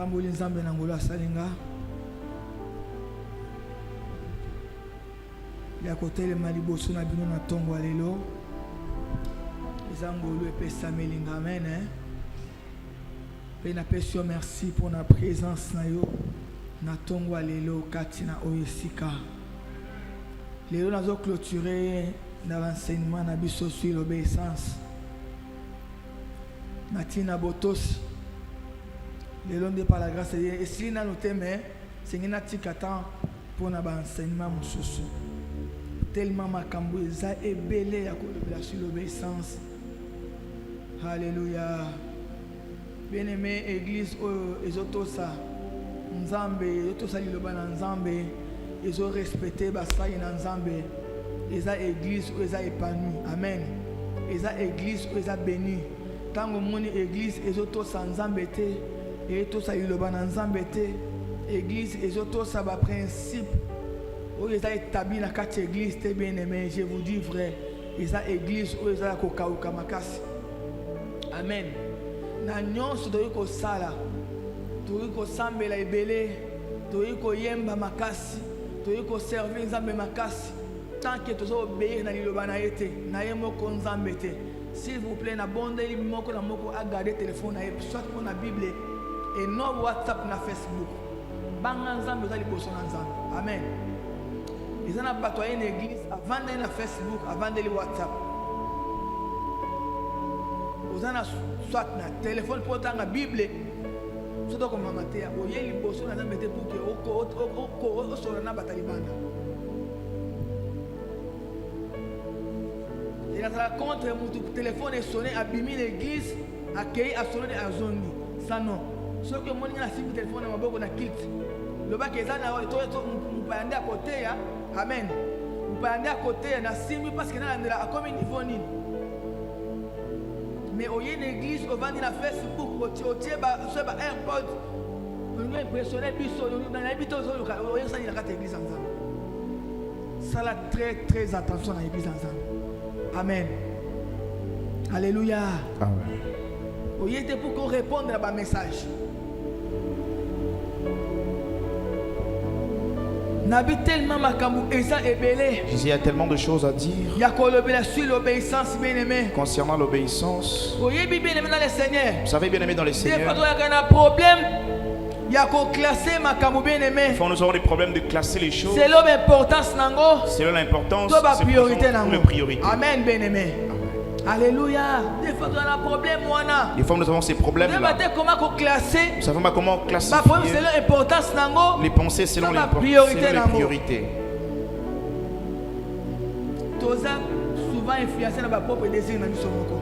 pamboli nzambe na ngolo asalinga ya kotelema liboso na bino na tongo ya lelo eza ngolo epesamelinga amen mpe napesi yo merci pour na présence na yo na tongo ya lelo kati na oyo esika lelo nazo clôturer na l'enseignement na biso sur l'obéissance natina botosi lelo nde par la grâce de Dieu esili nano te mais sengi natika temps pour na baenseignement mosusu tellement makambo eza ebele ya kolobela sur l'obéissance. Alléluia. Bien-aimé église ezotosa nzambe ezotosa liloba na nzambe ezo respecter basali na nzambe eza église eza épanouie. Amen. Eza église eza bénie. Tango moni église ezotosa nzambe te etosa liloba na nzambe te église ezotosa ba principe oyo eza établi na kati église te bien-aimé, je vous dis vrai eza église oyo eza kokauka makasi. Amen. Na nyonso toyi kosala toyi kosambela ebele toyi koyemba makasi toyi koservir nzambe makasi tant que tozo obéir na liloba na ye te na ye moko nzambe te. S'il vous plaît na bondeli moko na moko a garder téléphone na ye soit pour na Bible et non WhatsApp na Facebook banga nzambe za liboso na nzambe. Amen. Ils ont battu une église avant d'aller na Facebook avant d'aller WhatsApp. Vous en soit na téléphone pour la Bible surtout comme amateur oye liboso na nzambe te pour que oko sora na batalibanda et la contre mon téléphone est sonné abimi l'église accueilli à sonner à zone ça non ce que mon na sim téléphone na maboko na clic le bac ezana to mpande à côté ya amen mpande à côté na sim parce que na ndela comme niveau nini. Mais au y a une église, au vent de la Facebook, au tiers, sur la AirPod, on est impressionné, dans l'habitude, on est dans la église ensemble. Ça a très très attention à l'église ensemble. Amen. Alléluia. Amen. Au y a pour qu'on réponde à un message. Il y a tellement de choses à dire concernant l'obéissance. Vous savez, bien aimé dans le Seigneur, quand nous avons des problèmes de classer les choses selon l'importance, selon la priorité. Amen, bien aimé. Alléluia. Des fois, nous avons un problème. Des fois, nous avons ces problèmes-là. Nous ne savons pas comment classifier les pensées selon les priorités. Nous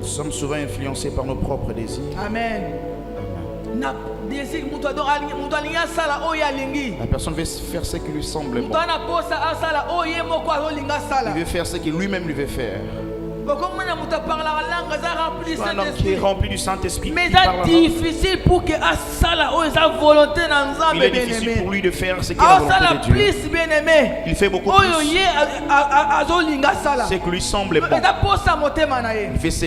sommes souvent influencés par nos propres désirs. Amen. La personne veut faire ce qui lui semble bon. Il veut faire ce qu'il lui-même lui veut faire. Un homme qui est rempli du Saint-Esprit, mais c'est difficile pour que volonté il est difficile pour lui de faire ce qu'il a volonté de Dieu. Il fait beaucoup plus ce qui lui semble bon. Il fait ce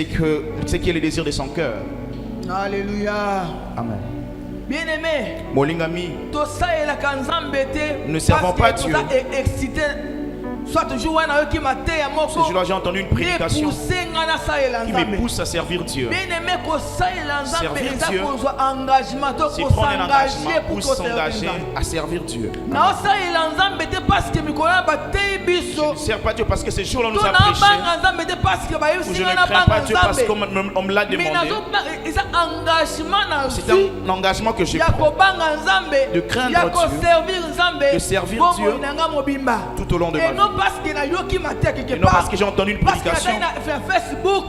qui est le désir de son cœur. Alléluia. Amen. Bien-aimé, Molingami, nous ne servons pas Dieu. Ce jour-là, j'ai entendu une prédication qui me pousse à servir Dieu. Servir Dieu, c'est prendre un engagement pour s'engager à servir Dieu. Je ne sers pas Dieu parce que ce jour-là nous a prêché. Ou je ne crains pas Dieu parce qu'on me l'a demandé. C'est un engagement que je prends de craindre Dieu, de servir Dieu tout au long de ma vie. Et non parce que j'ai entendu une prédication,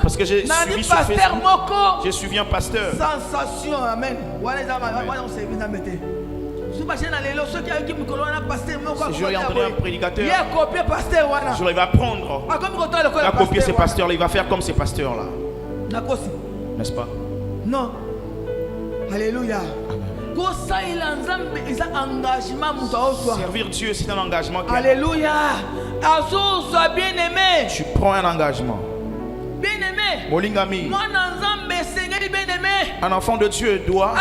parce que j'ai suivi sur Facebook, j'ai suivi un pasteur. Sensation, amen. Ce jour, il a entendu un prédicateur. Ce jour, il va prendre, il va copier ces pasteurs-là, il va faire comme ces pasteurs-là. N'est-ce pas? Non. Alléluia. Servir Dieu, c'est un engagement. Alléluia. Bien-aimé. Tu prends un engagement. Bien-aimé. Molingami. Un enfant de Dieu doit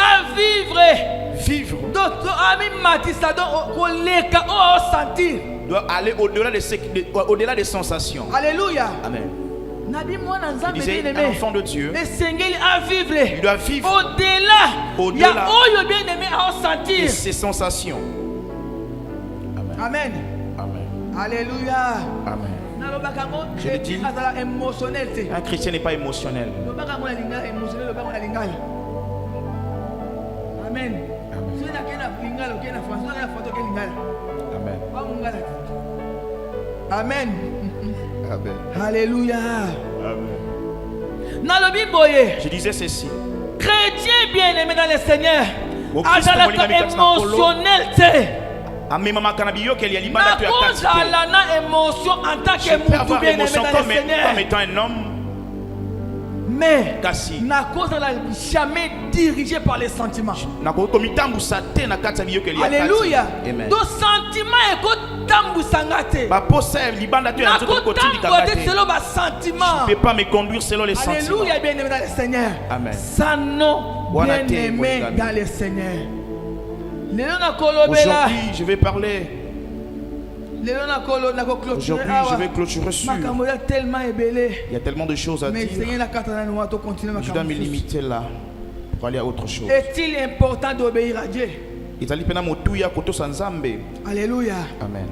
vivre doit aller au-delà des sensations. Alléluia. Amen. Il disait, un enfant de Dieu, il doit vivre au-delà de ses sensations. Amen. Amen. Amen. Alléluia. Amen. Je le dis, un chrétien n'est pas émotionnel. Amen. Amen. Amen. Amen. Alléluia. Amen. Je disais ceci. Chrétien bien-aimé dans le Seigneur, émotion en tant que bien-aimé dans le Seigneur. Comme étant un homme. Mais na cause jamais dirigé par les sentiments. Alléluia. Donc sentiment je ne peux pas me conduire selon les sentiments. Alléluia, bien-aimé dans le Seigneur. Amen. Bien-aimé dans le Seigneur. Aujourd'hui, je vais parler. Aujourd'hui, je vais clôturer sur. Il y a tellement de choses à dire. Je dois me limiter là pour aller à autre chose. Est-il important d'obéir à Dieu? Alléluia. Amen.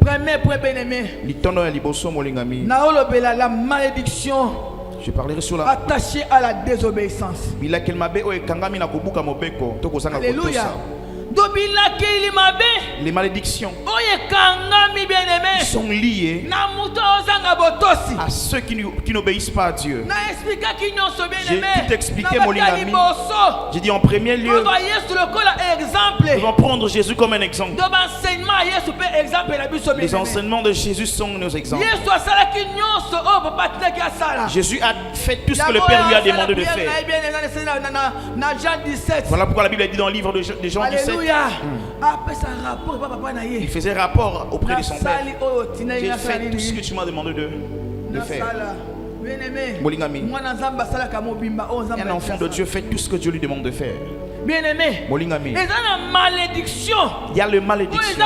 Premier point bien-aimé. La malédiction. Je parlerai sur la attachée à la désobéissance. Alléluia. Les malédictions sont liées à ceux qui n'obéissent pas à Dieu. J'ai tout expliqué, mon ami. J'ai dit en premier lieu, nous allons prendre Jésus comme un exemple. Les enseignements de Jésus sont nos exemples. Jésus a fait tout ce que le Père lui a demandé de faire. Voilà pourquoi la Bible a dit dans le livre de Jean 17. Il faisait rapport auprès de son Père. J'ai fait tout ce que tu m'as demandé de faire. Un enfant de Dieu fait tout ce que Dieu lui demande de faire. Bien-aimé, il y a la malédiction. Il y a les malédictions.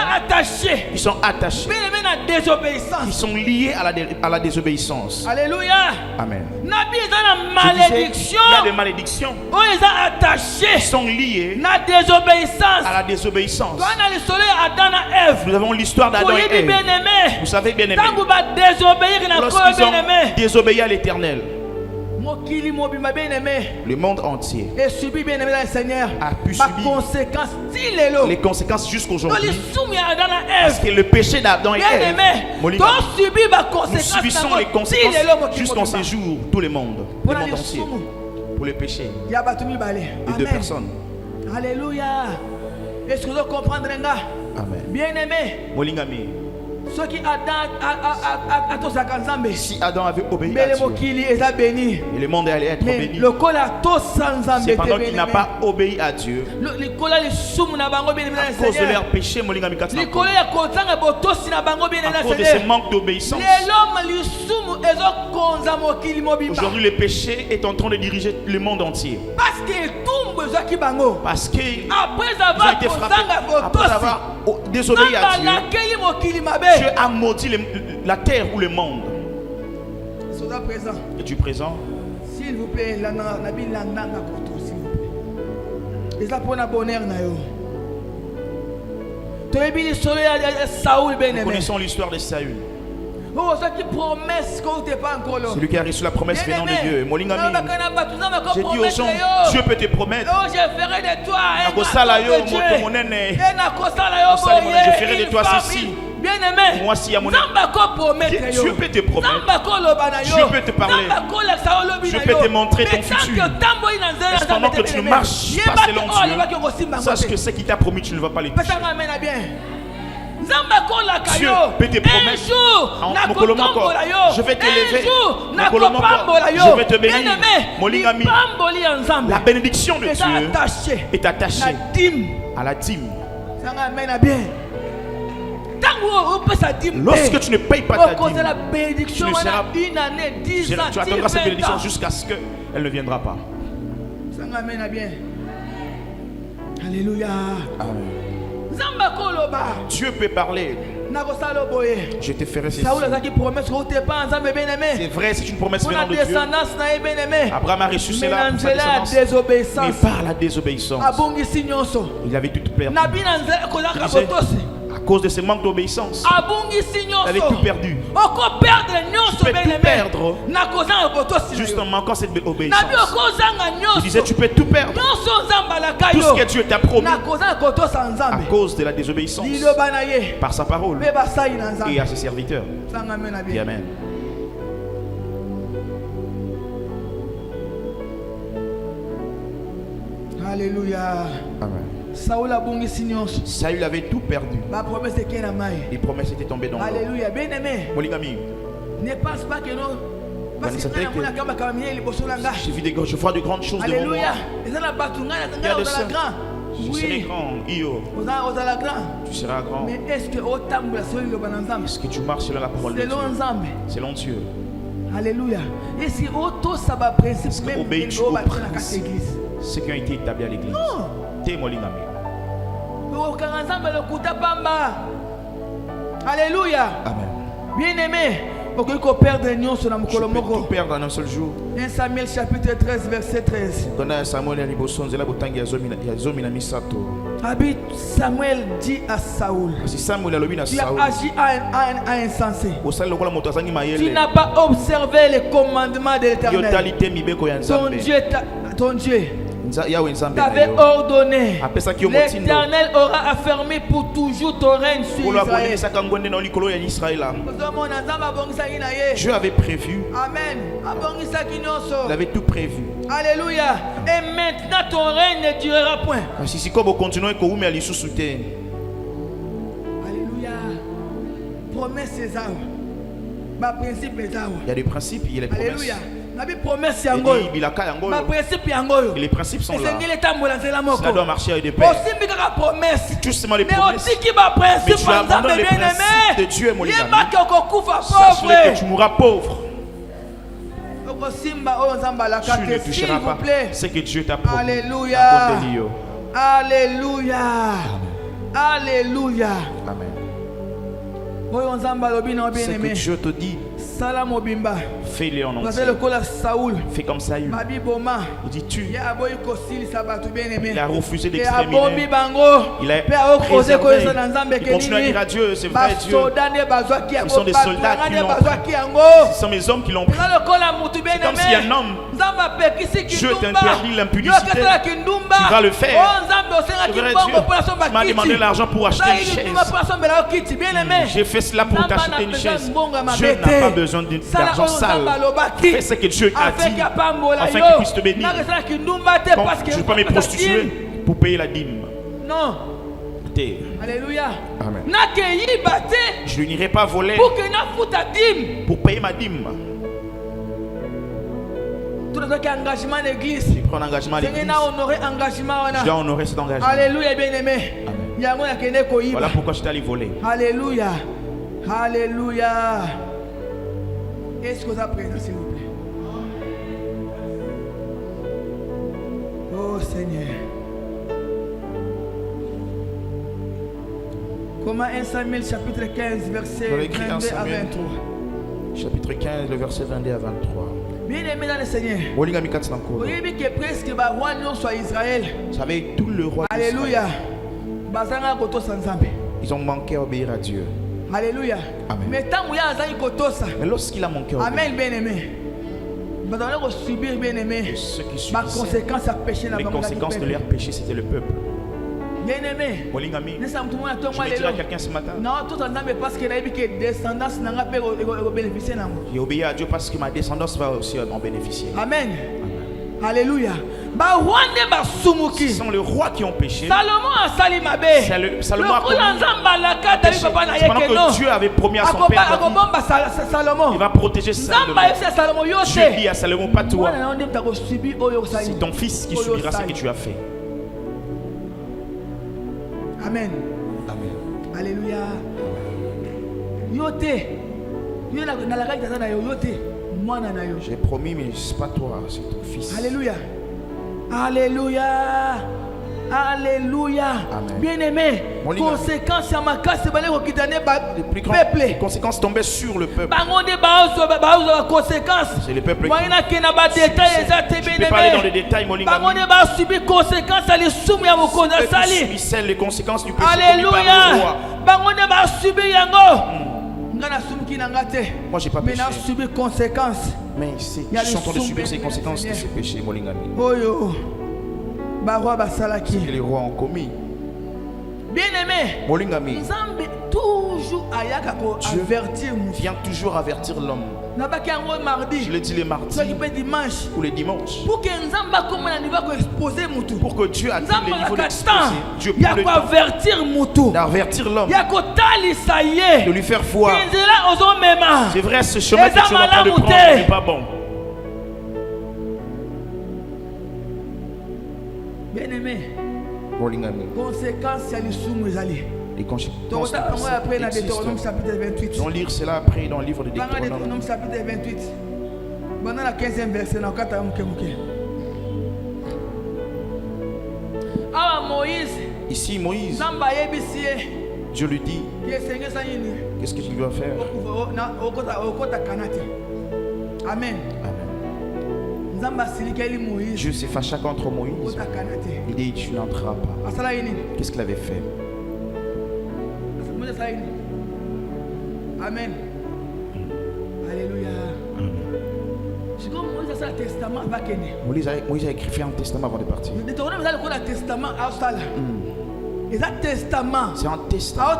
Ils sont attachés. Ils sont liés à la désobéissance. Alléluia. Amen. Il y a des malédictions. Ils sont liés à la désobéissance. Nous avons l'histoire d'Adam et Ève. Vous savez, bien-aimé, lorsqu'ils ont désobéi à l'Éternel, le monde entier a pu subir les conséquences jusqu'aujourd'hui. Parce que le péché d'Adam et Ève, nous subissons les conséquences jusqu'en ces jours, tout le monde entier, pour le péché de deux personnes. Alléluia. Est-ce que vous comprenez? Amen. Bien-aimé, si Adam avait obéi à Dieu, et le monde allait être béni. C'est pendant qu'il n'a pas obéi à Dieu, à cause de leur péché, à cause de ce manque d'obéissance, aujourd'hui le péché est en train de diriger le monde entier. Parce qu'ils ont été frappés après avoir désobéi à Dieu. Dieu a maudit la terre ou le monde. Es-tu présent? S'il vous plaît, nous connaissons l'histoire de Saül. Celui qui a reçu la promesse venant de Dieu. J'ai dit aux gens, Dieu peut te promettre. Je ferai de toi je ferai de toi ceci. Bien-aimé, moi, si à mon Dieu peut te promettre, Dieu peut te parler, Dieu peut te montrer ton futur. Mais pendant que tu ne marches pas selon Dieu, sache que ce qu'il t'a promis, tu ne vas pas les toucher. Dieu peut te promettre, je vais t'élever, je vais te bénir. La bénédiction de Dieu est attachée à la dîme. Lorsque tu ne payes pas ta dîme, tu ne seras, tu attendras cette bénédiction jusqu'à ce qu'elle ne viendra pas. Alléluia. Amen. Dieu peut parler. Je te ferai ceci. C'est vrai, c'est une promesse venant de Dieu. Abraham a reçu cela pour sa descendance. Mais par la désobéissance, il avait tout perdu. À cause de ce manque d'obéissance, il avait tout perdu. Tu peux tout perdre juste en manquant cette obéissance. Il disait tu peux tout perdre. Tout ce que Dieu t'a promis à cause de la désobéissance par sa parole et à ses serviteurs. Dis Amen. Alléluia. Amen. Saül avait tout perdu. Les promesses étaient tombées dans l'eau. Alléluia. Bien-aimé. Ne pense pas que non. Je vois de grandes choses devant moi. Il y a de ça. Je serai grand. Tu seras grand. Mais est-ce que tu marches selon la parole de Dieu? Selon Dieu. Alléluia. Est-ce que obéis-tu aux principes ceux qui ont été établis à l'église? Non. Alléluia. Amen. Bien-aimé, tu peux tout perdre en un seul jour. 1 Samuel chapitre 13 verset 13. Samuel dit à Saül, il a agi à insensé. Tu n'as pas observé les commandements de l'Éternel. Ton Dieu t'avait ordonné. L'Éternel aura affermi pour toujours ton règne sur Israël. Dieu avait prévu. Amen. Il avait tout prévu. Alléluia. Et maintenant ton règne ne durera point. Alléluia. Promesse César. Ma principe est là. Il y a des principes, il y a les promesses. Alléluia. Ma promesse et les principes sont là. Cela doit marcher avec des paix. Justement les promesses. Mais tu abandonnes les principes de Dieu, mon ami. Sache-le que tu mourras pauvre. Tu ne toucheras pas ce que Dieu t'a promis. Alléluia. Alléluia. Alléluia. Amen. Ce que Dieu te dit, fais-le en entier. Fais comme Saül. Il dit tu. Il a refusé d'exterminer. Il a préservé. Il continue à dire à Dieu, c'est vrai Dieu. Ce sont des soldats qui l'ont pris. Ce sont mes hommes qui l'ont pris. C'est comme si un homme, Dieu t'interdit l'impunité. Tu vas le faire. C'est vrai Dieu. Tu m'as demandé l'argent pour acheter une chaise. J'ai fait cela pour t'acheter une chaise. Dieu n'a pas besoin d'argent sale. Fais ce que Dieu a dit afin qu'il puisse te bénir. Je ne peux pas me prostituer pour payer la dîme. Non. Alléluia. Amen. Je n'irai pas voler pour payer ma dîme. Je prends un engagement à l'église. Je dois honorer cet engagement. Alléluia, bien-aimé. Voilà pourquoi je suis allé voler. Alléluia. Alléluia. Est-ce que vous êtes présent, s'il vous plaît? Oh Seigneur. Comment 1 Samuel chapitre 15 verset 22 à 23. Chapitre 15 le verset 22 à 23. Bien-aimé dans le Seigneur. Vous savez que presque le roi soit Israël. Vous savez tout le roi. Alléluia. Ils ont manqué à obéir à Dieu. Alléluia. Amen. Mais lorsqu'il a manqué à obéir, Amen, bien-aimé. Subir, bien-aimé. Les conséquences de leur péché, c'était le peuple. Bien-aimé. Je vais dire à quelqu'un ce matin. Non, tout en âme parce que la descendance n'a pas bénéficié. J'ai obéi à Dieu parce que ma descendance va aussi en bénéficier. Amen. Alléluia. Ce sont les rois qui ont péché. Salomon a Salomon a pendant que Dieu avait promis à son père, il va protéger Salomon. Dieu dit à Salomon, pas toi. C'est ton fils qui subira ce que tu as fait. Amen. Amen. Alléluia. J'ai promis, mais ce n'est pas toi, c'est ton fils. Alléluia. Alléluia. Alléluia. Bien-aimé, conséquence à ma casse, c'est les plus grandes conséquences tombaient sur le peuple. C'est le peuple qui... Je ne peux pas aller dans les détails, mon subissait les conséquences du péché. Alléluia. Moi, j'ai pas péché. Mais je suis en train de subir ces conséquences de ce péché, Molingami. Ce que les rois ont commis. Bien-aimé, Molingami, Dieu vient toujours avertir l'homme. Je l'ai dit les mardis ou les dimanches. Pour que Dieu atteigne le niveau d'exposer, Dieu prend le temps d'avertir l'homme, de lui faire voir. C'est vrai, ce chemin que tu es en train de prendre n'est pas bon. Bien-aimé, conséquences, les conséquences. On va lire cela après dans le livre de Deutéronome. Chapitre 28. Pendant la 15e verset, ici, Moïse, Dieu lui dit, qu'est-ce que tu dois faire? Amen. Dieu s'est fâché contre Moïse. Il dit, tu n'entreras pas. Qu'est-ce qu'il avait fait? Amen. Alléluia. Moïse a écrit un testament avant de partir. C'est un testament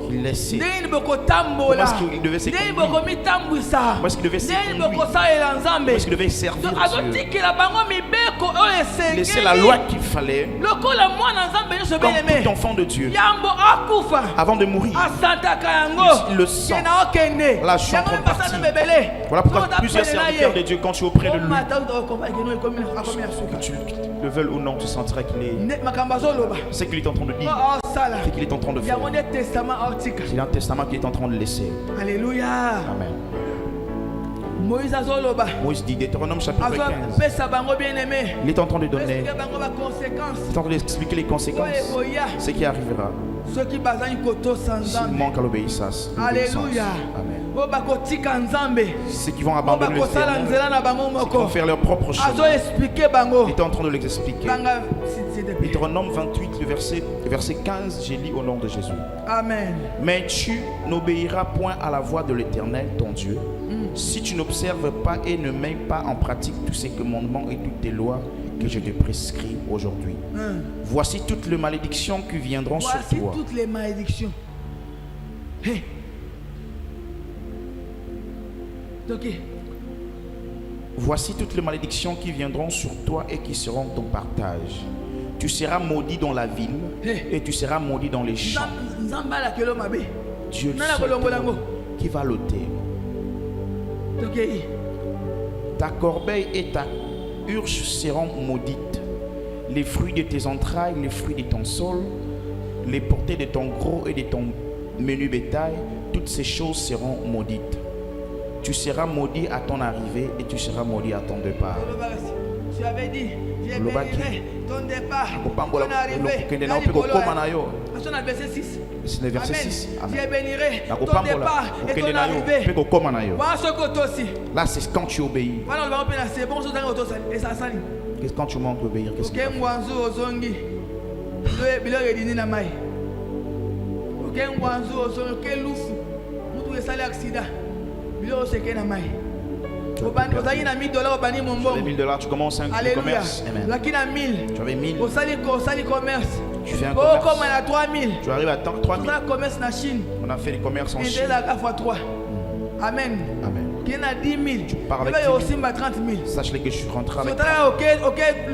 qu'il laissait. Comment est-ce qu'il devait se conduire? Comment est-ce qu'il devait se conduire? Comment est-ce qu'il devait servir Dieu? Laisser la loi qu'il fallait. Comme tout enfant de Dieu, avant de mourir, il le sent. Là, je suis en train de partir. Voilà pourquoi plusieurs serviteurs de Dieu, quand tu es auprès de lui, que tu le veuilles ou non, tu sentiras qu'il est... C'est qu'il est en train de dire. C'est qu'il est en train de faire. C'est un testament qu'il est en train de laisser. Alléluia. Amen. Moïse dit, Deutéronome chapitre 15. Il est en train de donner. Il est en train d'expliquer les conséquences. Ce qui arrivera. S'ils manquent à l'obéissance. Alléluia. Amen. Ceux qui vont abandonner le Seigneur, qui vont faire leur propre chemin. Il est en train de l'expliquer. Deutéronome 28, le verset 15, j'ai lu au nom de Jésus. Amen. Mais tu n'obéiras point à la voix de l'Éternel, ton Dieu, si tu n'observes pas et ne mets pas en pratique tous ces commandements et toutes tes lois que je te prescris aujourd'hui. Voici toutes les malédictions qui viendront sur toi. Voici toutes les malédictions. Hey. Okay. Voici toutes les malédictions qui viendront sur toi et qui seront ton partage. Tu seras maudit dans la ville et tu seras maudit dans les champs. Dieu qui va l'ôter. Okay. Ta corbeille et ta urge seront maudites. Les fruits de tes entrailles, les fruits de ton sol, les portées de ton gros et de ton menu bétail, toutes ces choses seront maudites. Tu seras maudit à ton arrivée et tu seras maudit à ton départ. Tu avais dit, je bénirai ton départ, ton arrivée. C'est le verset 6. C'est le verset 6. Je bénirai ton départ et ton arrivée. Là, c'est quand tu obéis. Qu'est-ce quand tu manques d'obéir? Qu'est-ce que $1000, tu commences un commerce. Tu avais 1000. Tu fais un commerce. Tu arrives à 3000. On a fait des commerces en Chine. Amen. Amen. Tu pars avec 30 000. Sache-le que je suis rentré avec 30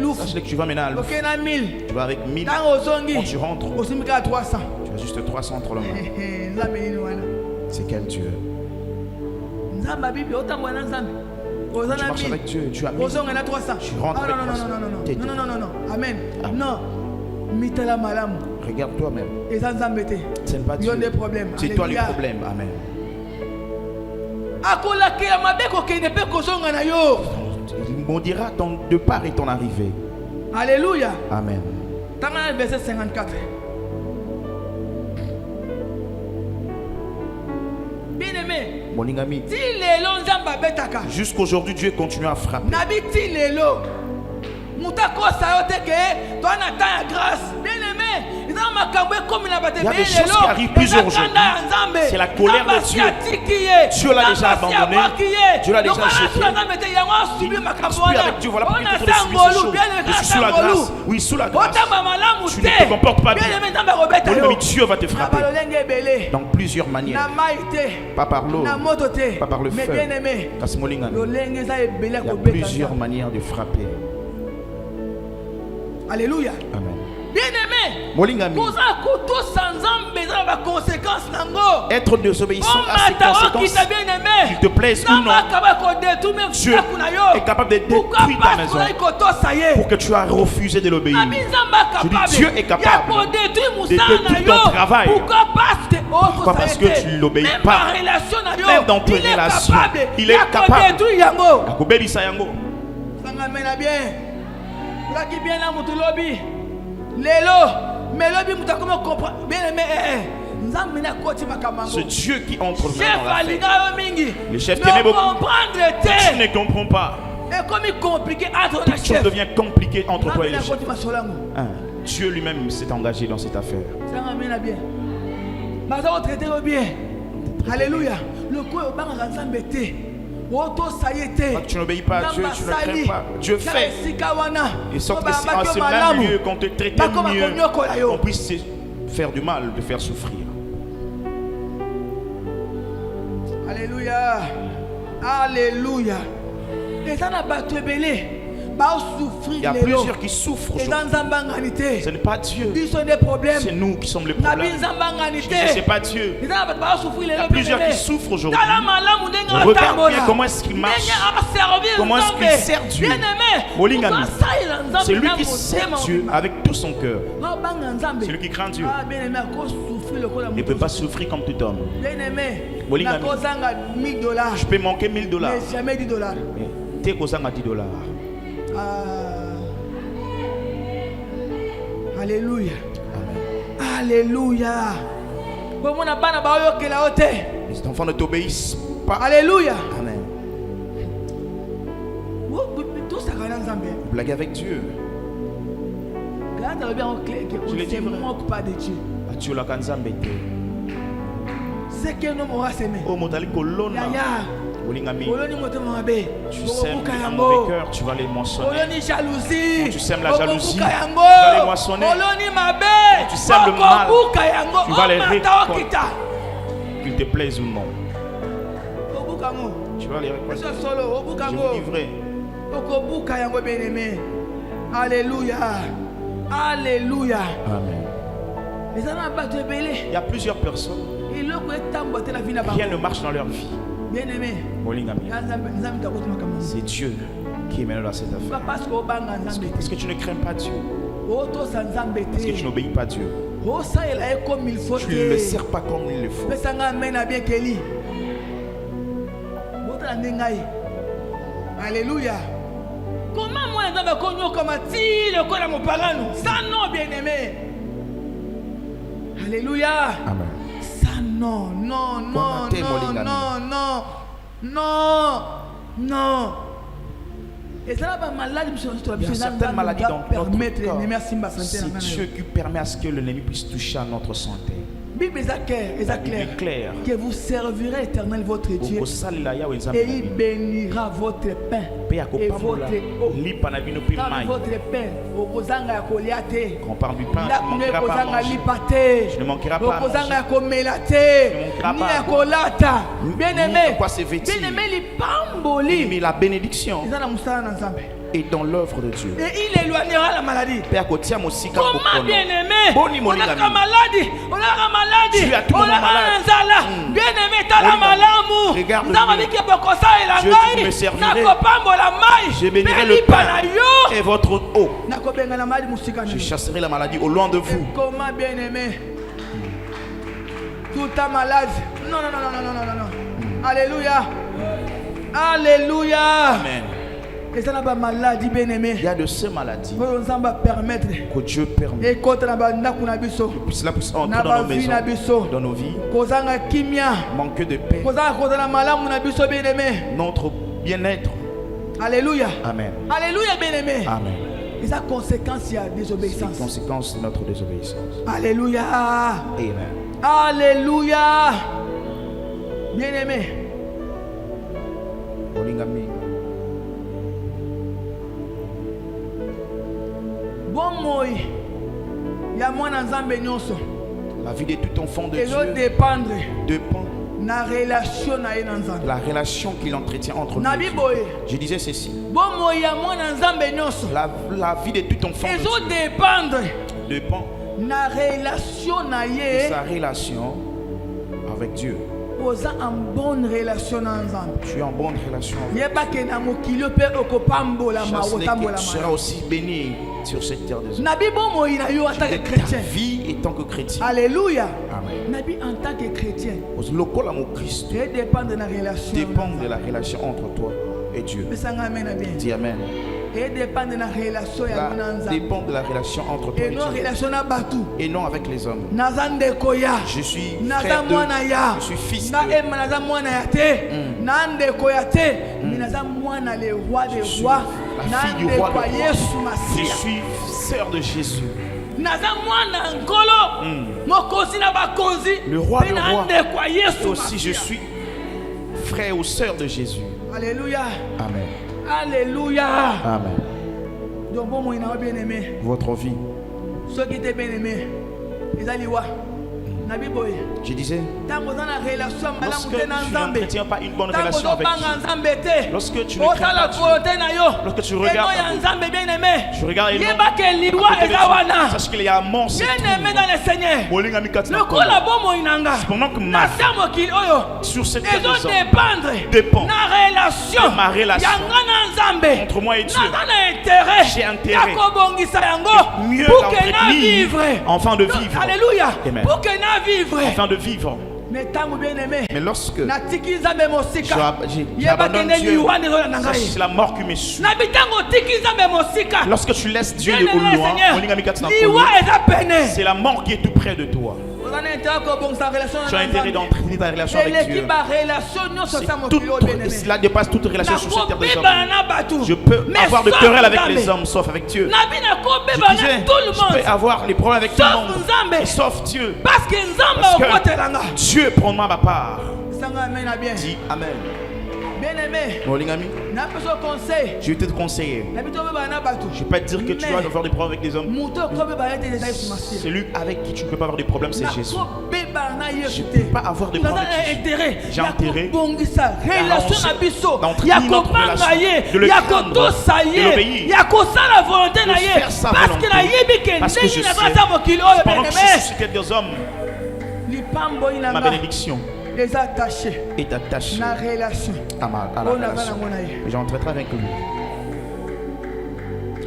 000. Sache-le que tu vas maintenant à l'ouf. Tu vas avec 1000. Quand tu rentres, tu as juste 300 entre les mains. C'est quel Dieu? Tu marches avec Dieu, tu as 1000. Tu rentres avec 300. Non. Amen. Non. Regarde toi-même. Ce n'est pas Dieu. C'est toi le problème. Amen. Il maudira ton départ et ton arrivée. Alléluia. Amen. Tanga verset 54. Bien-aimé. Mon ami. Jusqu'aujourd'hui, Dieu continue à frapper. Il y a des choses qui arrivent plusieurs aujourd'hui. C'est la colère de Dieu. Dieu l'a déjà abandonné. Dieu l'a déjà jeté. Plus avec Dieu, voilà pourquoi il faut subir ces choses. Je suis sous la grâce. Oui, sous la grâce. Tu ne te comportes pas bien. Mon ami, Dieu va te frapper dans plusieurs manières. Pas par l'eau, pas par le feu. Il y a plusieurs manières de frapper. Alléluia. Amen. Bien-aimé, être désobéissant a ses conséquences, qu'il te plaise ou non. Dieu est capable de détruire ta maison pour que tu aies refusé de l'obéir. Je dis, Dieu est capable de détruire ton travail. Pourquoi? Parce que tu ne l'obéis pas. Même dans tes relations, il est capable. Ce Dieu qui entre dans l'affaire. Le chef t'aimait beaucoup. Tu ne comprends pas. Toute chose devient compliquée entre toi et le chef. Dieu lui-même s'est engagé dans cette affaire. Alléluia. Tu n'obéis pas à Dieu, tu ne crains pas. Dieu fait. Et sorte que c'est en ce même lieu qu'on te traite mieux, qu'on puisse faire du mal, te faire souffrir. Alléluia. Alléluia. Il y a plusieurs qui souffrent aujourd'hui. Ce n'est pas Dieu. C'est nous qui sommes les problèmes. Ce n'est pas Dieu. Il y a plusieurs qui souffrent aujourd'hui. Regarde bien comment est-ce qu'il marche. Comment est-ce qu'il sert Dieu. C'est lui qui sert Dieu avec tout son cœur. C'est lui qui craint Dieu. Il ne peut pas souffrir comme tout homme. Je peux manquer $1000. Mais jamais $10. Tu es $10. Alléluia. Amen. Alléluia. Les enfants ne t'obéissent pas. Alléluia. Amen. Vous blaguez avec Dieu. Je ne se moque pas de Dieu. C'est que nous m'aura semé. Tu sèmes un mauvais cœur, tu vas les moissonner. Tu sèmes la jalousie, tu vas les moissonner. Tu sèmes le mal, tu vas les récolter. Qu'il te plaise ou non. Tu vas les récolter. Je vous dis vrai. Alléluia. Alléluia. Amen. Il y a plusieurs personnes. Rien ne marche dans leur vie. Bien-aimé, c'est Dieu qui est maintenant dans cette affaire. Parce que tu ne crains pas Dieu. Parce que tu n'obéis pas Dieu. Tu ne le sers pas comme il le faut. Alléluia. Comment moi ça non, bien-aimé. Alléluia. Amen. Non, non, non, non, non, non, non, non. Et ça va maladie, il y a certaines maladies dans notre corps. C'est Dieu qui permet à ce que l'ennemi puisse toucher à notre santé. Bible est clair que vous servirez éternel votre Dieu et il bénira votre pain et votre eau. Dans votre pain, quand on parle du pain, tu ne manqueras pas à manger. Je ne manquerai pas à manger. Bien-aimé, la bénédiction est dans l'œuvre de Dieu. Et il éloignera la maladie. Comment bien-aimé, on a la maladie, on a la maladie, tu as tout le monde malade. Bien-aimé, t'as la maladie. Regarde-le. Je me servirai. Je bénirai le pain et votre eau. Je chasserai la maladie au loin de vous. Comment bien-aimé, toute ta maladie. Non, non, non, non, non, non, non. Alléluia. Alléluia. Amen. Il y a de ces maladies que Dieu permet. Que cela puisse entrer dans nos maisons, dans nos vies. Manque de paix. Notre bien-être. Alléluia. Amen. Alléluia, bien-aimé. Amen. Et sa conséquence, il y a désobéissance. C'est la conséquence de notre désobéissance. Alléluia. Amen. Alléluia. Bien-aimé. Bon moi, il y a moi dans Nzambe nyonso. La vie de tout enfant de Dieu dépend la relation qu'il entretient entre nous. Je disais ceci. La vie de tout enfant de Dieu dépend de sa relation avec Dieu. Tu es en bonne relation avec Dieu. Tu seras aussi béni sur cette terre des hommes. Ta vie en tant que chrétien. Alléluia. Amen. En tant que chrétien, Christ dépend de la relation entre toi et Dieu. Dis Amen. Dépend de la relation entre toi et non avec les hommes. Je suis frère de, je suis fils de, je suis la fille du roi de roi. Je suis sœur de Jésus. Le roi de roi. Et aussi je suis frère ou sœur de Jésus. Alléluia. Amen. Alléluia. Amen. Votre vie. Ceux qui étaient bien aimés, ils allaient voir. Je disais, lorsque tu n'entretiens pas une bonne relation avec Dieu, lorsque tu ne crains pas Dieu, lorsque tu regardes tu regardes et sache qu'il y a un monstre. Cependant que ma vie sur cette terre dépend de ma relation entre moi et Dieu. J'ai intérêt mieux l'entretenir afin de vivre. Alléluia. Amen. Afin de vivre. Mais lorsque j'abandonne Dieu, c'est la mort qui me suit. Lorsque tu laisses Dieu au loin, c'est la mort qui est tout près de toi. Tu as intérêt d'entretenir ta relation avec Dieu. Cela dépasse toute relation sur cette terre des hommes. Je peux avoir de querelles avec les hommes, sauf avec Dieu. Je disais, je peux avoir les problèmes avec tout le monde, sauf Dieu. Parce que Dieu prendra ma part. Dis Amen. Bien-aimé, je vais te conseiller. Je ne vais pas te dire que tu dois avoir des problèmes avec des hommes. Celui avec qui tu ne peux pas avoir des problèmes, c'est Jésus. Je ne peux pas avoir de problèmes avec Jésus. J'ai intérêt d'entretenir notre relation, de le craindre, de l'obéir, de faire sa volonté. Parce que je sais, pendant que je suis sur cette terre des hommes, ma bénédiction est attachée à la relation. Et j'entrerai avec lui.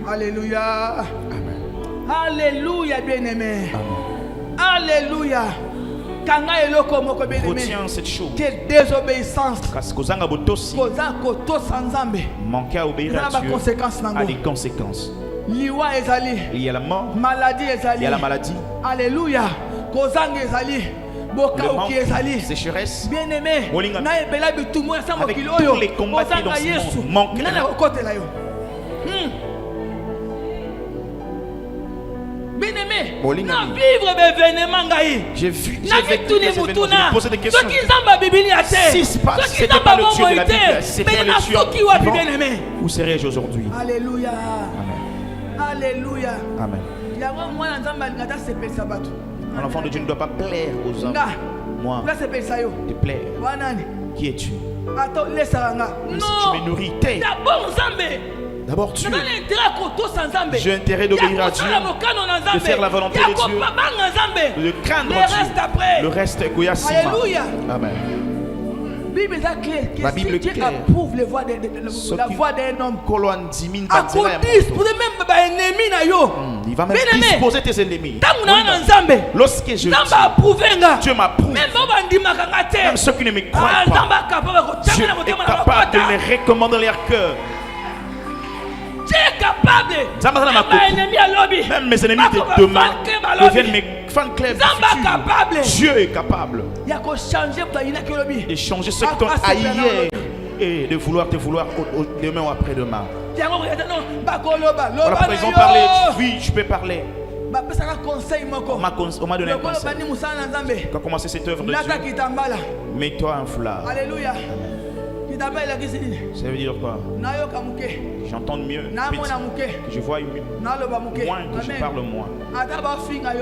Alléluia. Amen. Alléluia, bien-aimé. Amen. Alléluia. Retiens cette chose. Que désobéissance. Manquer à obéir à Dieu a des conséquences. Il y a la mort. Il y a la maladie. Alléluia. Le manque, sécheresse, bien-aimé, avec tous les combats qui dans ce monde manquent. Bien-aimé, j'ai vécu des événements, je me posais des questions. Si ce n'était pas le Dieu de la Bible, c'était le Dieu vivant, où serais-je aujourd'hui? Alléluia. Amen. Alléluia. Amen. Un enfant de Dieu ne doit pas plaire aux hommes. Moi, te plaire. Qui es-tu? Si tu me nourris, t'es. D'abord Dieu. J'ai intérêt d'obéir à Dieu, de faire la volonté de Dieu, de craindre Dieu. Le reste est Goyasima. Amen. La Bible est claire. Approuve la voix d'un homme. Il va même disposer tes ennemis. Lorsque je dis, Dieu m'approuve. Même ceux qui ne me croient pas, Dieu est capable de les recommander leur cœur. Tu es capable. Même mes ennemis de demain deviennent mes fans clairs du futur. Dieu est capable de changer ce que tu as hier et de vouloir te vouloir demain ou après-demain. Voilà pourquoi ils ont parlé. Oui, je peux parler. On m'a donné un conseil. Quand commencer cette œuvre de Dieu, mets-toi un foulard. Alléluia. Ça veut dire quoi? J'entends mieux, petit, que je vois moins, que je parle moins.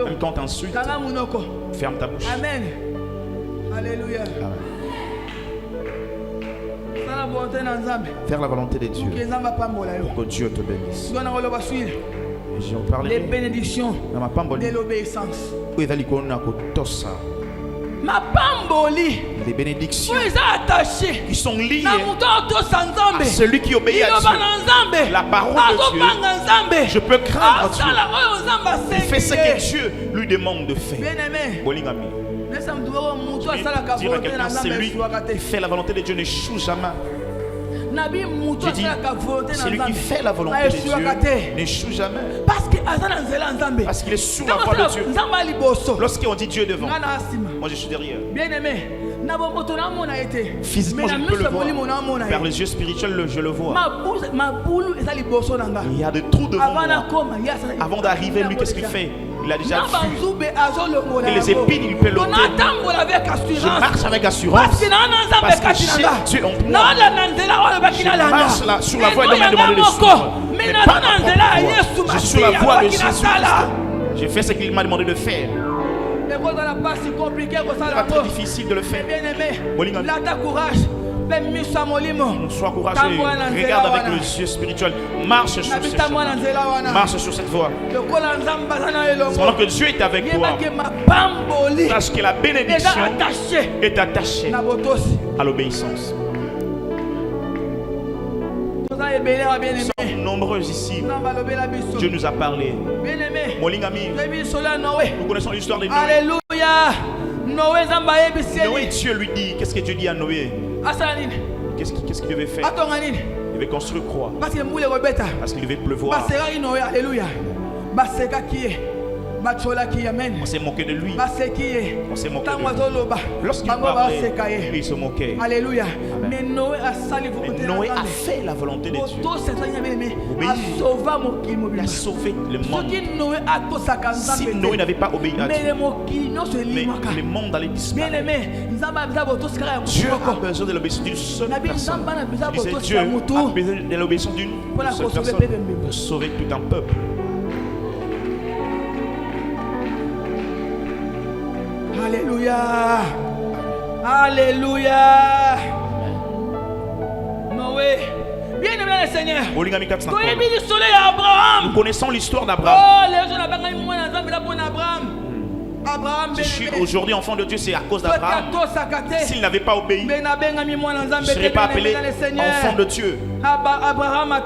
Même quand t'insultes, ferme ta bouche. Amen. Alléluia. Faire la volonté de Dieu pour que Dieu te bénisse. Je vais parler les bénédictions de l'obéissance. Ma pamboli, les bénédictions qui sont liées à celui qui obéit à Dieu. La parole de Dieu. Je peux craindre Dieu. Il fait ce que Dieu lui demande de faire. Dire à quelqu'un, c'est lui qui fait la volonté de Dieu, n'échoue jamais. J'ai dit, celui qui fait la volonté de Dieu n'échoue jamais. Parce qu'il est sous la voie de Dieu. Lorsqu'on dit Dieu devant, moi je suis derrière. Physiquement je peux le voir. Vers les yeux spirituels je le vois. Il y a de trous devant moi. Avant d'arriver lui, qu'est-ce qu'il fait? Il a déjà vu. Et les épines, il peut l'ôter. Je marche avec assurance. Parce que j'ai Dieu en moi. Je marche là, sur la voie et m'a demandé de suivre. Mais pas n'importe quoi. Je suis sur la voie de Jésus Christ. J'ai fait ce qu'il m'a demandé de faire. C'est pas très difficile de le faire. Sois courageux. Regarde avec le yeux spirituel. Marche sur cette chemin. Marche sur cette voie. Pendant que Dieu est avec toi, sache que la bénédiction est attachée à l'obéissance. Nous sommes nombreux ici. Dieu nous a parlé. Nous connaissons l'histoire de Noé. Alléluia. Noé, Dieu lui dit, qu'est-ce que Dieu dit à Noé? Qu'est-ce qu'il devait faire? Il devait construire croix. Parce qu'il devait pleuvoir. Alléluia. On s'est moqué de lui. On s'est moqué de lui. Lorsqu'il parlait, il se moquait. Alléluia. Mais Noé a fait la volonté de Dieu. Il a sauvé le monde. Si Noé n'avait pas obéi à Dieu, mais le monde allait disparaître. Dieu a besoin de l'obéissance d'une seule personne. Dieu a besoin de l'obéissance d'une seule personne pour sauver tout un peuple. Alléluia. Alléluia. Noé. Bien aimé le Seigneur. Nous connaissons l'histoire d'Abraham. Si je suis aujourd'hui enfant de Dieu, c'est à cause d'Abraham. S'il n'avait pas obéi, je ne serais pas appelé enfant de Dieu. Abraham a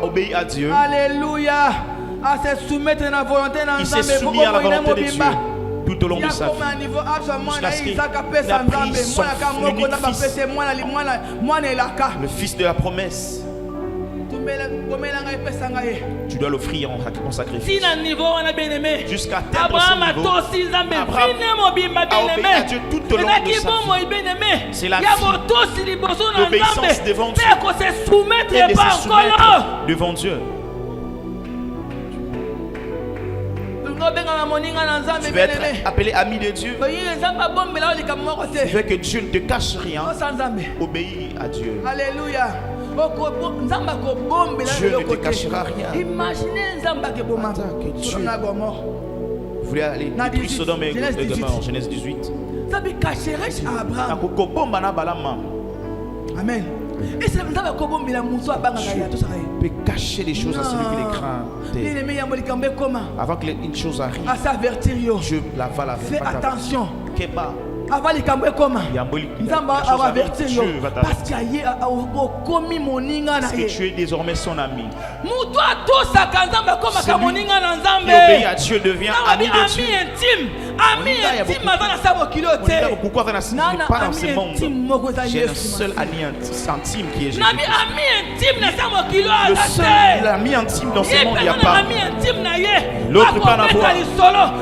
obéi à Dieu. Alléluia. Il s'est soumis à la volonté de Dieu tout au long de sa vie. Jusqu'à ce qu'il a pris son unique fils, le fils de la promesse. Tu dois l'offrir en sacrifice. Jusqu'à atteindre ce niveau, Abraham a obéi à Dieu tout au long de sa vie. C'est la vie, l'obéissance devant Dieu et de se soumettre devant Dieu. Tu veux être appelé ami de Dieu. Tu veux que Dieu ne te cache rien. Obéis à Dieu. Alléluia. Dieu ne te cachera rien. Imaginez que Dieu voulait aller détruire Sodome et Gomorrhe en Genèse 18. Amen. Et c'est Dieu peut cacher des choses à celui qui les craint. Avant qu'une chose arrive, Dieu va la faire. Fais attention. Avant les parce que tu es désormais son ami. Celui qui obéit à Dieu devient ami de Dieu. pourquoi pas dans ce monde. J'ai un seul ami intime qui est Jésus. Le seul ami intime dans ce monde, il n'y a pas. L'autre peut pas en avoir.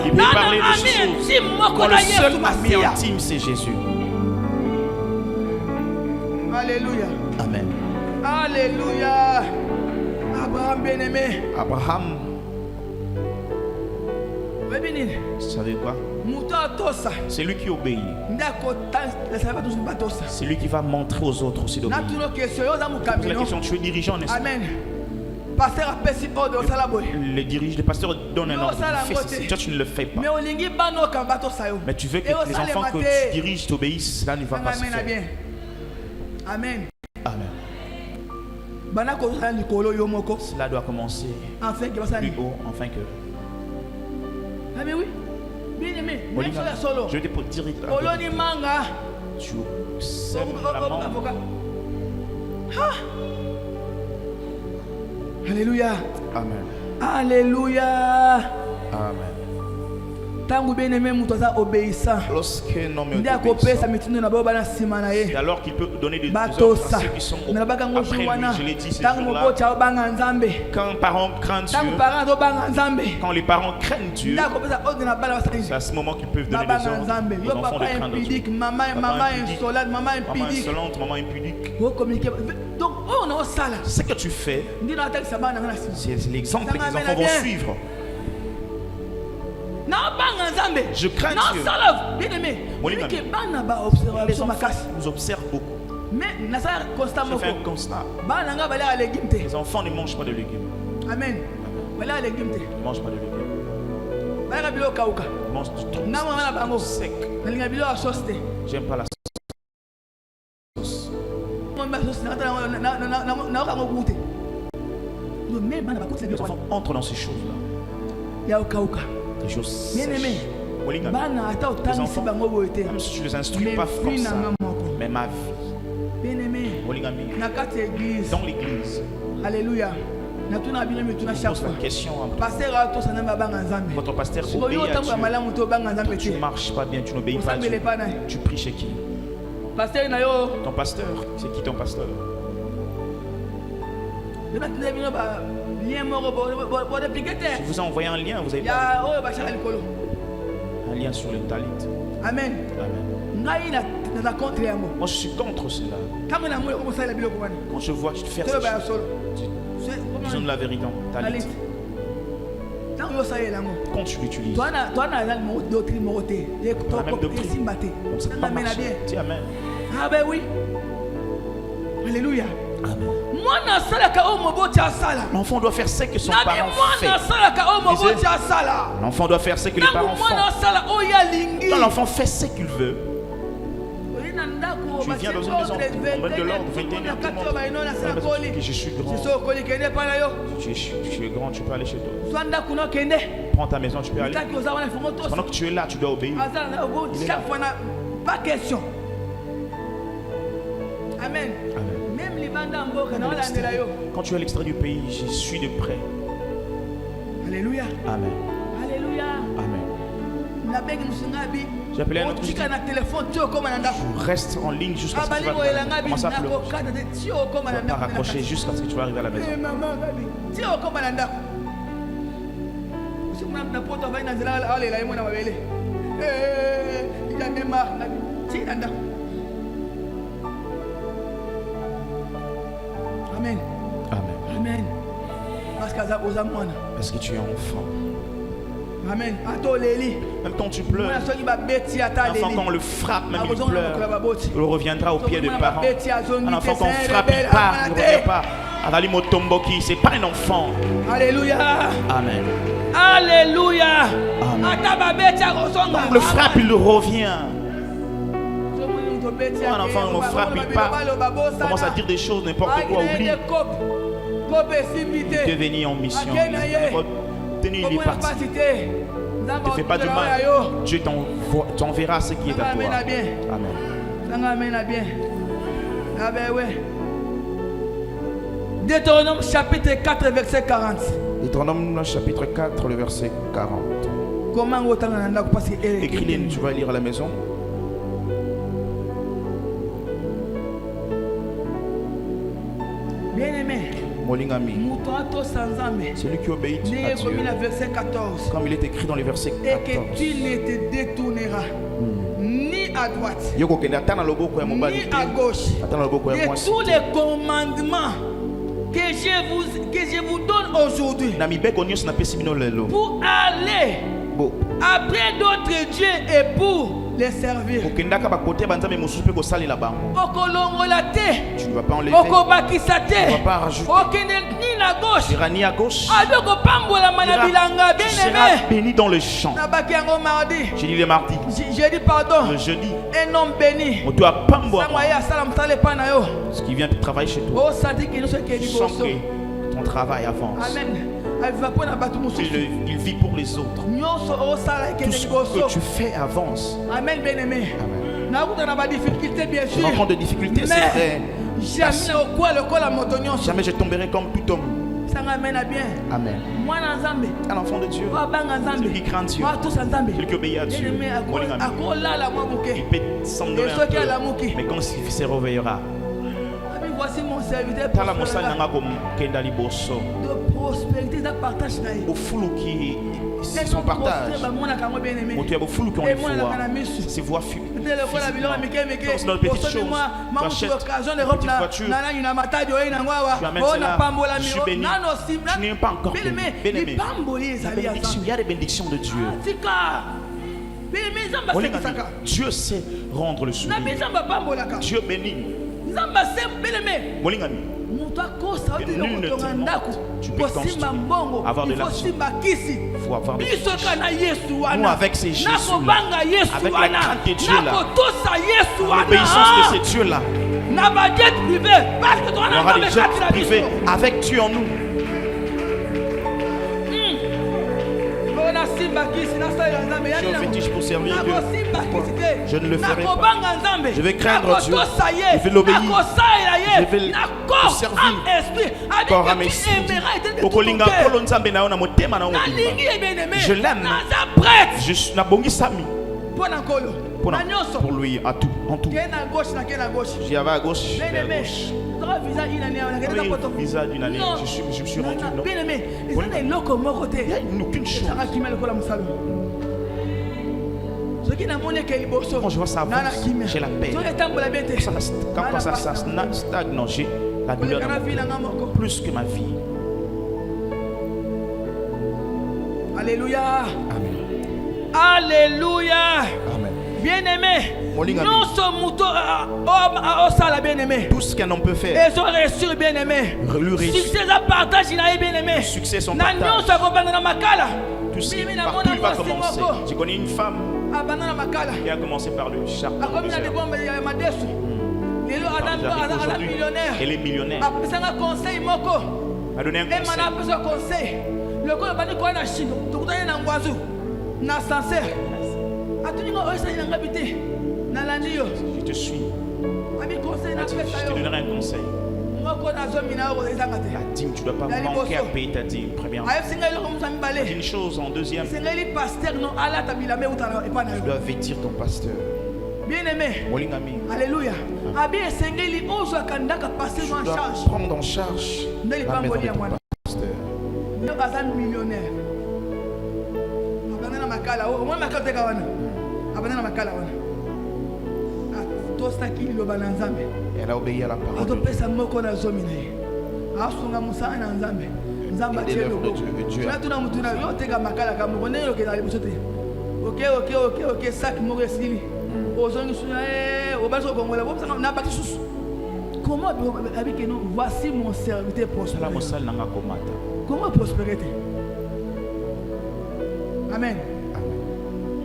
Il peut parler de ces choses. Quand le seul ami intime, c'est Jésus. Alléluia. Amen. Alléluia. Abraham bien-aimé. Abraham. Vous savez quoi? C'est lui qui obéit. C'est lui qui va montrer aux autres aussi d'obéir. La question, tu es dirigeant, n'est-ce pas? Amen. Les pasteurs donnent un ordre. Toi, tu ne le fais pas. Mais tu veux que les enfants que tu diriges t'obéissent. Cela ne va pas se faire. Amen. Amen. Cela doit commencer plus haut, afin que... Ah mais oui. Bien aimé. Je vais te dire. Tu sèmes la mangue. Alléluia. Amen. Alléluia. Amen. Lorsqu'un homme est obéissant, c'est alors qu'il peut donner des ordres à ceux qui sont après lui. Je l'ai dit, ces jours-là, quand les parents craignent Dieu, quand les parents craignent Dieu, c'est à ce moment qu'ils peuvent donner des ordres aux enfants de craindre Dieu. Maman insolente, maman impudique. Donc, ce que tu fais, c'est l'exemple que les enfants vont suivre. Je crains Dieu. Les enfants nous observent beaucoup. Je fais un constat. Les enfants ne mangent pas de légumes. Amen. Ils ne mangent pas de légumes. Ils mangent du tronc sec. J'aime pas la sauce. Les enfants entrent dans ces choses-là. Des choses sèches. Les enfants, même si je les instruis pas comme ça, mais ma vie, dans l'église, alléluia. Question votre pasteur obéit à Dieu. Tu ne marches pas bien, tu n'obéis pas à Dieu. Tu pries chez qui? Ton pasteur. C'est qui ton pasteur? Je vous ai envoyé un lien, vous avez pas un lien sur le talit. Amen. Amen. Moi je suis contre cela. Quand je vois que tu te fais ces choses, disons de la vérité en talit. Quand tu l'utilises, on a même doctrine. Donc ça peut pas marcher. Dis amen. Ah ben oui. Alléluia. Amen. L'enfant doit faire ce que son parent fait. L'enfant doit faire ce que les parents font. Quand l'enfant fait ce qu'il veut, tu viens dans une maison, on met de l'ordre, 21h, tout le monde. Je suis grand. Tu es grand, tu peux aller chez toi. Prends ta maison, tu peux aller. Pendant que tu es là, tu dois obéir. Pas question. Amen. Amen. Quand tu es à l'extérieur du pays, je suis de près. Alléluia. Amen. Alléluia. Amen. J'ai appelé un autre. Je reste en ligne jusqu'à ce que tu vas commencer à pleurer. Tu ne vas pas raccrocher jusqu'à ce que tu vas arriver à la maison. Amen. Amen. Amen. Parce que tu es enfant. Amen. Même quand tu pleures, l'enfant quand on le frappe, même il pleure. Il reviendra au pied des parents. Un enfant qu'on frappe, il part, il ne revient pas. Avali Motomboki, c'est pas un enfant. Alléluia. Amen. Alléluia. On le frappe, il revient. Quand un enfant on frappe, il part. Il commence à dire des choses, n'importe quoi, oublie. Il est venu en mission. Il est parti. Ne te fais pas du mal. Dieu t'enverra ce qui est à toi. Amen. Deutéronome chapitre 4 verset 40. Deutéronome chapitre 4 le verset 40. Comment écris-les, tu vas lire à la maison. Bien-aimé, celui qui obéit à Dieu, comme il est écrit dans les versets 14, et que tu ne te détourneras ni à droite ni à gauche de tous les commandements que je vous donne aujourd'hui pour aller après d'autres dieux et pour les servir. Tu ne vas pas enlever, tu ne vas pas rajouter. Tu iras ni à gauche, tu seras béni dans le champ. J'ai dit le mardi, j'ai dit pardon, le jeudi, un homme béni ce qui vient de travailler chez toi, sans que ton travail avance. Amen. Il vit pour les autres. Tout ce que tu fais avance. Amen, bien-aimé. Je rencontre des difficultés, c'est vrai. Jamais je tomberai comme tout homme. Amen. Un enfant de Dieu, celui qui craint Dieu, celui qui obéit à Dieu, il peut s'endormir un peu, mais quand il se réveillera, voici mon serviteur de prospérité, de partage. Au flou qui est son partage. Au tu as au flou qui ont les voix. Ces voix fuient. Dans notre petite chose, tu achètes une petite voiture. Tu amènes cela. Je suis béni. Tu n'es pas encore béni. Il y a des bénédictions de Dieu. Dieu sait rendre le sourire. Dieu bénit. Nul ne te ment. Tu peux construire, avoir de l'argent. Il faut avoir de l'argent. Nous, avec ces Jésus-là, avec la crainte de Dieu là, l'obéissance de ces dieux-là, on aura des jets privés avec Dieu en nous. Je suis un fétiche pour servir Dieu. Je ne le ferai pas. Je vais craindre Dieu. Je vais l'obéir. Je vais le servir. Corps, âme, esprit. Je l'aime. Je suis Sami. Pour lui, à tout, en tout. J'y avais à gauche, je vais à gauche. Visa d'une année, je me suis rendu, non? Il n'y a aucune chose. Quand je vois ça avance, j'ai la paix. Quand ça stagne, non, j'ai la douleur plus que ma vie. Alléluia. Amen. Alléluia. Amen. Bien-aimé, nous sommes bien-aimé. Tout ce qu'un homme peut faire, ils ont reçu bien-aimé. Succès à partage, il a bien-aimé. Succès son partage. Tout ce qui partout il va commencer. J'ai connu une femme qui a commencé par le charbon. Elle est millionnaire. Elle a donné un conseil. Le corps va quoi na Chine, tout le monde na sincère. Je te suis. Je te donnerai un conseil. La dîme, tu ne dois pas manquer à payer ta dîme, premièrement. Une chose en deuxième, tu dois vêtir ton pasteur. Bien-aimé, alléluia. Tu dois prendre en charge la maison de ton pasteur. Millionnaire. Elle a obéi à la parole de Dieu. Et l'œuvre de Dieu. Comment voici mon serviteur prospère. Comment prospérer? Amen.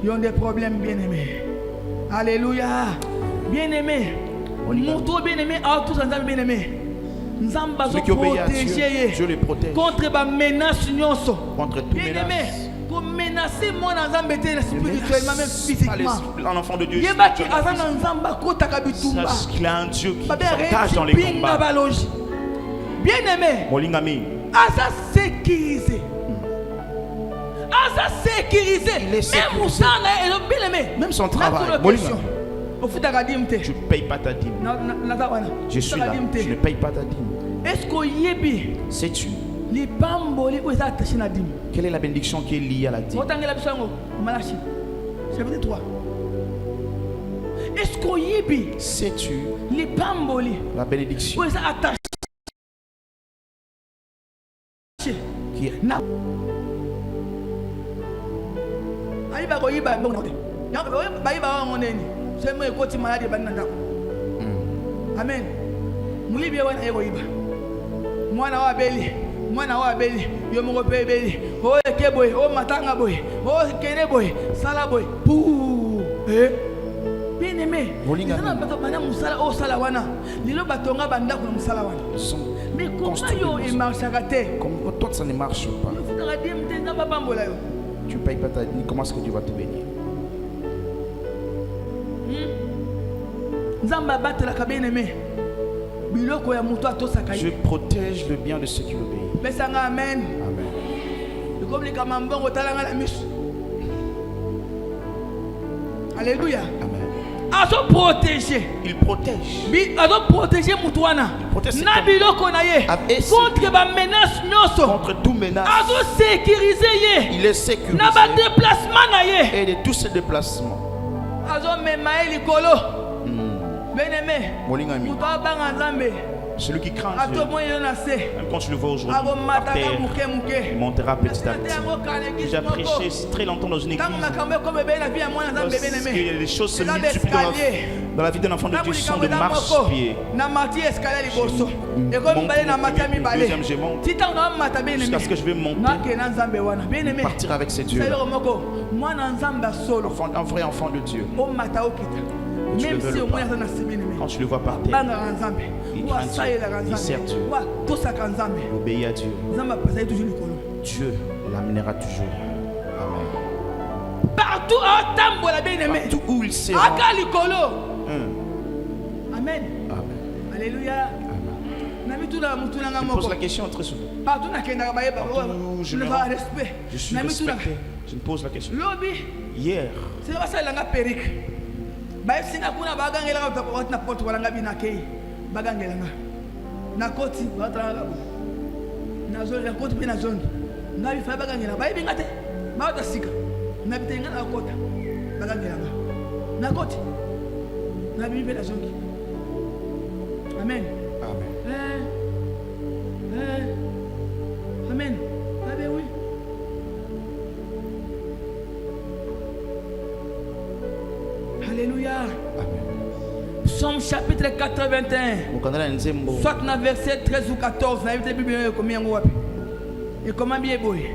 Ils ont des problèmes, bien-aimés. Alléluia. Bien-aimés. Mon tour bien-aimé, tous ensemble bien-aimés. Nous avons protéger contre les menaces. Contre toutes les menaces. Pour menacer mon ensemble spirituellement, même physiquement. Un enfant de Dieu. Sache qu'il a un Dieu qui s'engage dans les combats. Bien-aimé. Molingami. À sa sécurité. À Il est sécurisé. Même son travail. Tu ne payes pas ta dîme. Je suis là. Tu ne payes pas ta dîme. Sais-tu quelle est la bénédiction qui est liée à la dîme? Chapitre 3. Est-ce qu'on y est? Sais-tu la bénédiction qui est Amen. Mwana wa beli yo mo pe beli o eke boy o matanga boy o kene boy sala boy pou bien aimé na bato bana musala o sala wana lilo batonga banda ko musala wana mais comment yo e marchera te comme toi ça ne marche pas tu payes pas ta dîme, comment est-ce que tu vas te bénir? Nzamba batela ka bien aimé. Je protège le bien de ceux qui l'obéissent. Amen. Amen. Alléluia. Amen. Il protège. Contre toute menace. Il est sécurisé. Et de tous ses déplacements. Celui qui craint Dieu, même quand tu le vois aujourd'hui par terre, il montera petit à petit. J'ai prêché très longtemps dans une église. Lorsqu'il y a des choses se multiplient dans la vie d'un enfant de Dieu, sont de marche-pied. Deuxième, je monte jusqu'à ce que je vais monter, partir avec ces dieux. Un vrai enfant de Dieu. Même si au moins quand tu le vois par terre, il craint Dieu, il sert Dieu, il obéit à Dieu. Dieu l'amènera toujours. Amen. Partout où il sera. Amen. Alléluia. Je pose la question très souvent. Partout où je me rends, je suis respecté. Je me pose la question. Hier, singa kuna bagangela ka na porte wala ngabi na kei bagangela nga na koti batala na zone na koti pe na zone ngabi fa bagangela ba ibinga te ba ta sika na bitenga na kota bagangela nga na koti na bibi pe na zone. Amen. Amen. Amen. Oui. Alléluia. Psaume chapitre 81. Soit dans verset 13 ou 14. Et comment bien boy.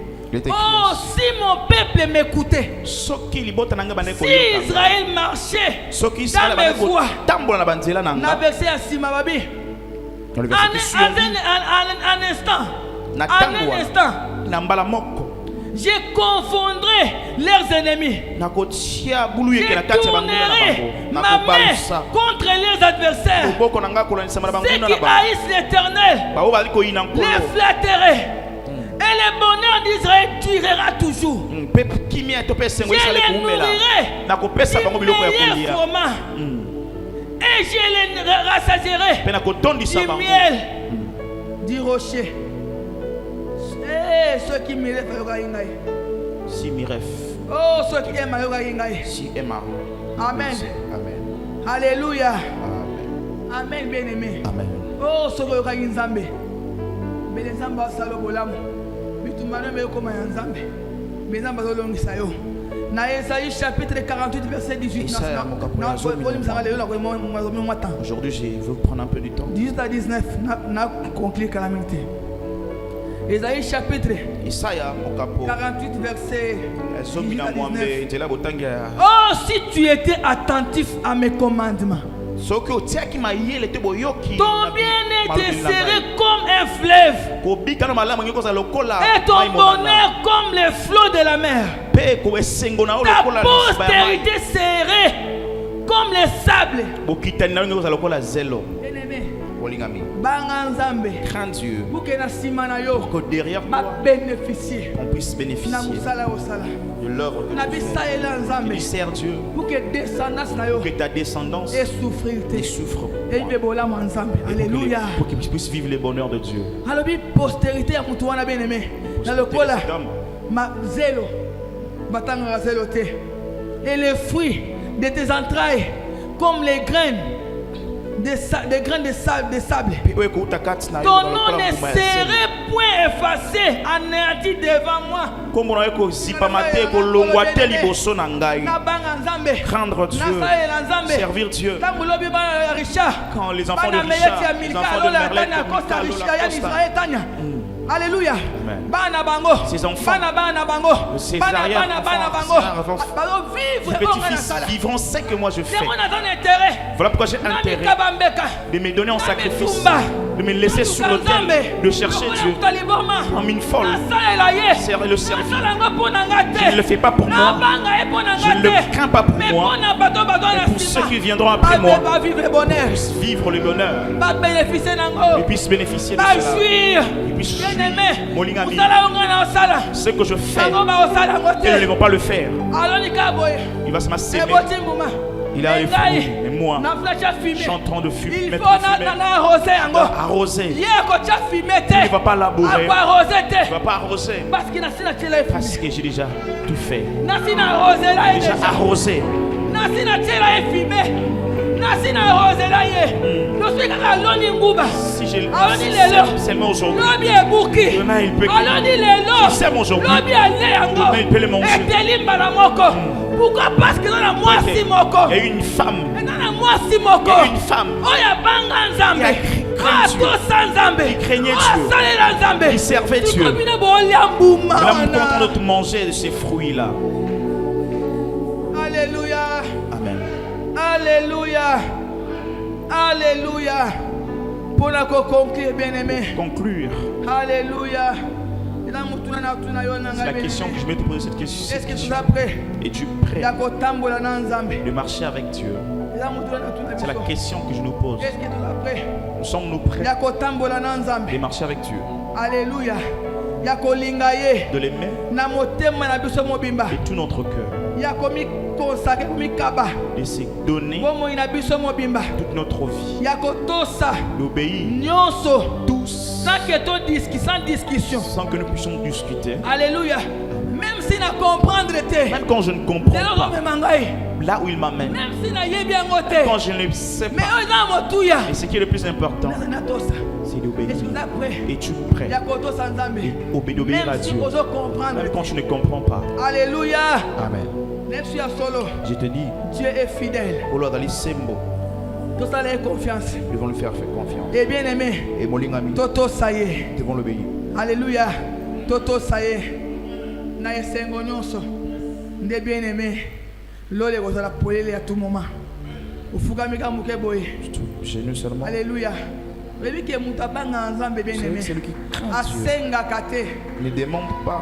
Oh, si mon peuple m'écoutait, si Israël marchait dans mes voies, dans verset à Simababi, un instant, je confondrai leurs ennemis. Je tournerai ma main contre leurs adversaires. Ceux qui haïssent l'Éternel, les flatterai. Et le bonheur d'Israël durera toujours. Je les nourrirai du meilleur froment. Et je les rassasierai du miel du rocher. Ceux qui me lèvent, si Miref. oh, ceux qui aiment, si Emma. Amen. Amen. Alléluia. Amen. Amen, bien aimé. Amen. Oh, ceux qui ont Nzambe. Mais les Nzamba salobolam. Mais tout le monde est comme un Nzambe. Mais Nzamba zolongisa yo. Na Esaïe chapitre 48 verset 18. Aujourd'hui, je veux prendre un peu du temps. 18 à 19, na conclure calamité. Esaïe chapitre 48 verset 18 à 19. Oh, si tu étais attentif à mes commandements, ton bien-être serait comme un fleuve et ton bonheur comme les flots de la mer. Ta postérité serait comme les sables. Bien-aimé, Crains Dieu. Pour que derrière toi, on puisse bénéficier de l'œuvre de Dieu. Tu sers Dieu. Pour que ta descendance ne souffre pas. Alléluia. Pour qu'ils puissent vivre les bonheurs de Dieu. Postérité à Moutouana bien-aimé. Dans le cola, ma zélo, batanga zélo te. Et les fruits de tes entrailles, comme les graines des grains de sable. Ton nom ne serait point effacé, anéanti devant moi. Craindre Dieu, servir Dieu. Quand les enfants de Richard, les enfants de Merlette, Alléluia. Ces enfants, ces petits-fils vivront ce que moi je fais. Voilà pourquoi j'ai intérêt de me donner en sacrifice, de me laisser sur l'autel, de chercher Dieu en mine folle. Le servir. Je ne le fais pas pour moi, je ne le crains pas pour moi, mais pour ceux qui viendront après moi, puissent vivre le bonheur, ils puissent bénéficier de cela, ils puissent jouir. Ce que je fais, ils ne vont pas le faire. Il va se m'assémer. Il a les fruits, et moi, je suis en train de fumer. Il faut arroser. Il ne va pas labourer. Il ne va pas arroser. Parce que j'ai déjà tout fait. J'ai déjà arrosé. Si j'ai seulement aujourd'hui, demain il peut qu'il sème aujourd'hui, demain il peut le manger. Pourquoi? Parce que dans la moitié il y a une femme. Il y a une femme qui craignait Dieu, qui servait Dieu. Là, nous comptons de manger de ces fruits-là. Alléluia. Amen. Alléluia. Alléluia. Pour la conclure, bien-aimé. Conclure. Alléluia. C'est la question que je vais te poser, cette question. Est-ce que tu es prêt? Es-tu prêt de marcher avec Dieu? C'est la question que je nous pose. Est-ce que tu es prêt? Sommes-nous prêts de marcher avec Dieu? Alléluia. De l'aimer de tout notre cœur. De se donner toute notre vie. D'obéir tous sans discussion. Sans que nous puissions discuter. Alléluia. Même si na comprendre te. Même quand je ne comprends pas. Là où il m'amène. Même si na yebi même quand je ne sais pas. Et ce qui est le plus important, c'est d'obéir. Es-tu prêt d'obéir à Dieu? Même quand tu ne comprends pas. Alléluia. Amen. Je te dis, Dieu est fidèle. Nous devons lui faire confiance. Et bien aimé, et mon ami, Toto Saye, devons l'obéir. Alléluia. Toto Saye, na esengo nyonso, nde bien aimé, lole kozala polele à tout moment. Ufukami muke boye. Genou seulement. Alléluia. C'est celui qui craint Dieu. Il ne demande pas.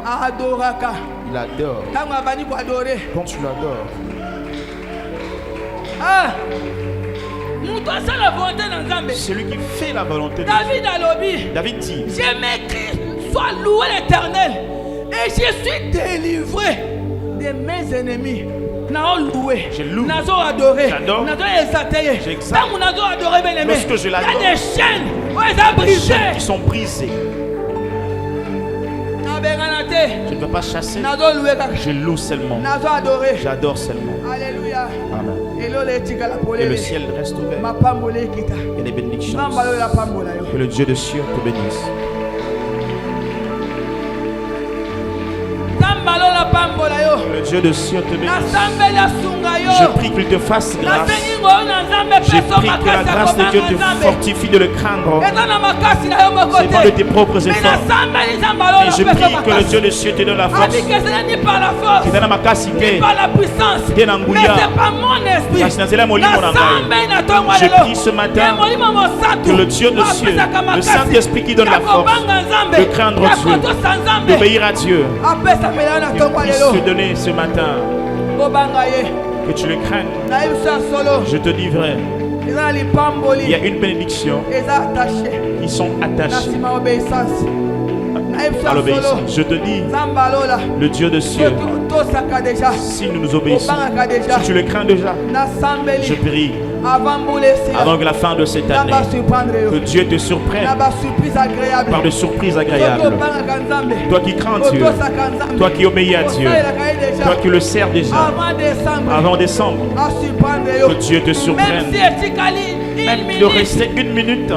Il adore. Quand tu l'adores. Celui qui fait la volonté de Dieu. David dit. Je m'écris, sois loué l'Éternel, et je suis délivré de mes ennemis. Je loue. J'adore. Lorsque je l'adore, il y a des chaînes qui sont brisées. Je ne veux pas chasser. Je loue seulement. J'adore seulement. Alléluia. Amen. Et le ciel reste ouvert. Et les bénédictions. Que le Dieu de cieux te bénisse. Le Dieu de cieux te bénisse. Je prie qu'il te fasse grâce. Je prie que la grâce de Dieu te fortifie de le craindre. C'est pas de tes propres efforts. Et je prie que le Dieu de cieux te donne la force. C'est dans ma capacité. C'est dans mon Je prie ce matin que le Dieu de cieux, le Saint-Esprit qui donne la force de craindre Dieu, d'obéir à Dieu, qu'il puisse te donner ce matin, que tu le craignes. Je te dis vrai, Il y a une bénédiction qui sont attachées à l'obéissance. Je te dis, le Dieu de cieux, si nous nous obéissons, si tu le crains déjà, je prie avant que la fin de cette année, que Dieu te surprenne par des surprises agréables. Toi qui crains Dieu, toi qui obéis à Dieu, toi qui le sers déjà avant décembre, que Dieu te surprenne. Même de rester une minute,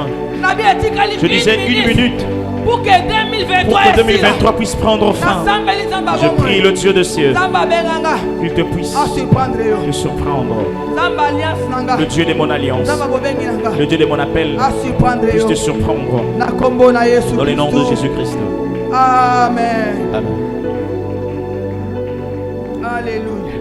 je disais une minute, pour que 2023 puisse prendre fin. Je prie le Dieu de cieux qu'il te puisse te surprendre. Le Dieu de mon alliance, le Dieu de mon appel puisse te surprendre. Dans le nom de Jésus-Christ. Amen. Amen. Alléluia.